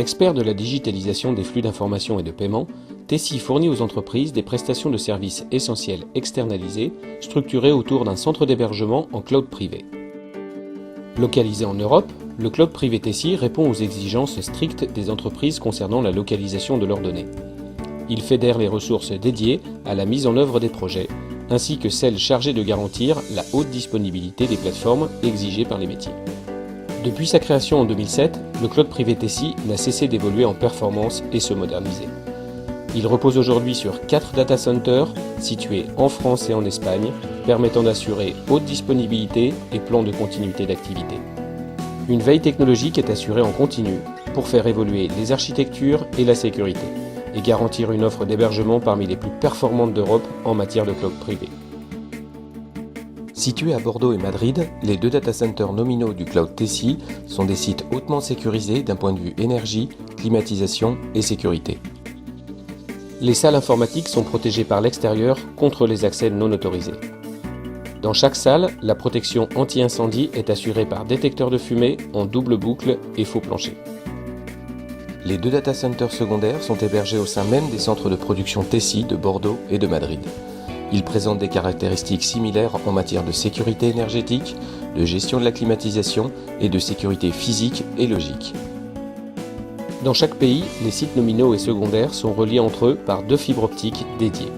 Expert de la digitalisation des flux d'information et de paiement, Tessi fournit aux entreprises des prestations de services essentiels externalisées, structurées autour d'un centre d'hébergement en cloud privé. Localisé en Europe, le cloud privé Tessi répond aux exigences strictes des entreprises concernant la localisation de leurs données. Il fédère les ressources dédiées à la mise en œuvre des projets, ainsi que celles chargées de garantir la haute disponibilité des plateformes exigées par les métiers. Depuis sa création en 2007, le cloud privé Tessi n'a cessé d'évoluer en performance et se moderniser. Il repose aujourd'hui sur 4 data centers situés en France et en Espagne, permettant d'assurer haute disponibilité et plan de continuité d'activité. Une veille technologique est assurée en continu pour faire évoluer les architectures et la sécurité et garantir une offre d'hébergement parmi les plus performantes d'Europe en matière de cloud privé. Situés à Bordeaux et Madrid, les 2 data centers nominaux du cloud Tessi sont des sites hautement sécurisés d'un point de vue énergie, climatisation et sécurité. Les salles informatiques sont protégées par l'extérieur contre les accès non autorisés. Dans chaque salle, la protection anti-incendie est assurée par détecteur de fumée en double boucle et faux plancher. Les 2 data centers secondaires sont hébergés au sein même des centres de production Tessi de Bordeaux et de Madrid. Ils présentent des caractéristiques similaires en matière de sécurité énergétique, de gestion de la climatisation et de sécurité physique et logique. Dans chaque pays, les sites nominaux et secondaires sont reliés entre eux par 2 fibres optiques dédiées,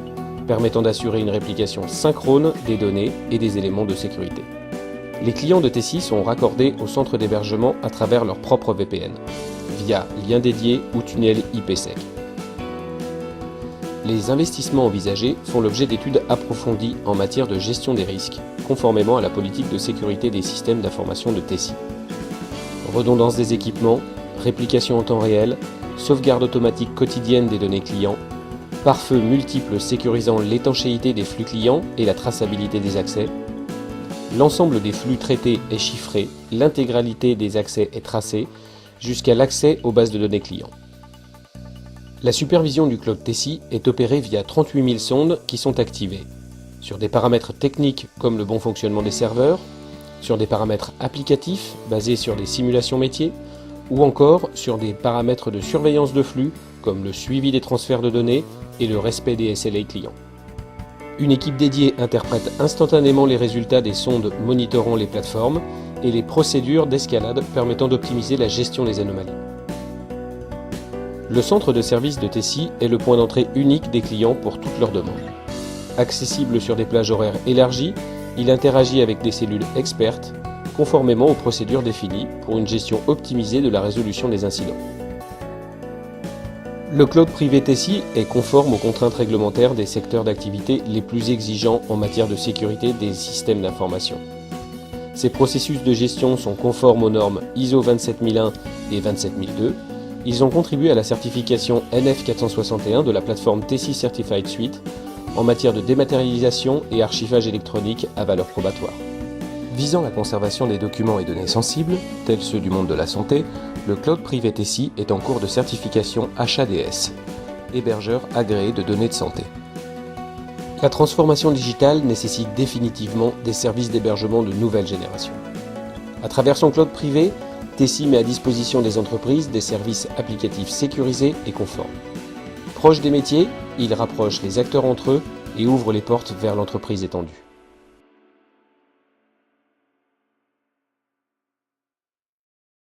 permettant d'assurer une réplication synchrone des données et des éléments de sécurité. Les clients de Tessi sont raccordés au centre d'hébergement à travers leur propre VPN, via lien dédié ou tunnel IPsec. Les investissements envisagés font l'objet d'études approfondies en matière de gestion des risques, conformément à la politique de sécurité des systèmes d'information de Tessi. Redondance des équipements, réplication en temps réel, sauvegarde automatique quotidienne des données clients, pare-feu multiples sécurisant l'étanchéité des flux clients et la traçabilité des accès. L'ensemble des flux traités est chiffré, l'intégralité des accès est tracée, jusqu'à l'accès aux bases de données clients. La supervision du cloud Tessi est opérée via 38 000 sondes qui sont activées, sur des paramètres techniques comme le bon fonctionnement des serveurs, sur des paramètres applicatifs basés sur des simulations métiers, ou encore sur des paramètres de surveillance de flux comme le suivi des transferts de données et le respect des SLA clients. Une équipe dédiée interprète instantanément les résultats des sondes monitorant les plateformes et les procédures d'escalade permettant d'optimiser la gestion des anomalies. Le centre de service de Tessi est le point d'entrée unique des clients pour toutes leurs demandes. Accessible sur des plages horaires élargies, il interagit avec des cellules expertes, conformément aux procédures définies pour une gestion optimisée de la résolution des incidents. Le cloud privé Tessi est conforme aux contraintes réglementaires des secteurs d'activité les plus exigeants en matière de sécurité des systèmes d'information. Ces processus de gestion sont conformes aux normes ISO 27001 et 27002. Ils ont contribué à la certification NF461 de la plateforme Tessi Certified Suite en matière de dématérialisation et archivage électronique à valeur probatoire. Visant la conservation des documents et données sensibles, tels ceux du monde de la santé, le cloud privé Tessi est en cours de certification HADS, hébergeur agréé de données de santé. La transformation digitale nécessite définitivement des services d'hébergement de nouvelle génération. À travers son cloud privé, Tessi met à disposition des entreprises des services applicatifs sécurisés et conformes. Proche des métiers, il rapproche les acteurs entre eux et ouvre les portes vers l'entreprise étendue.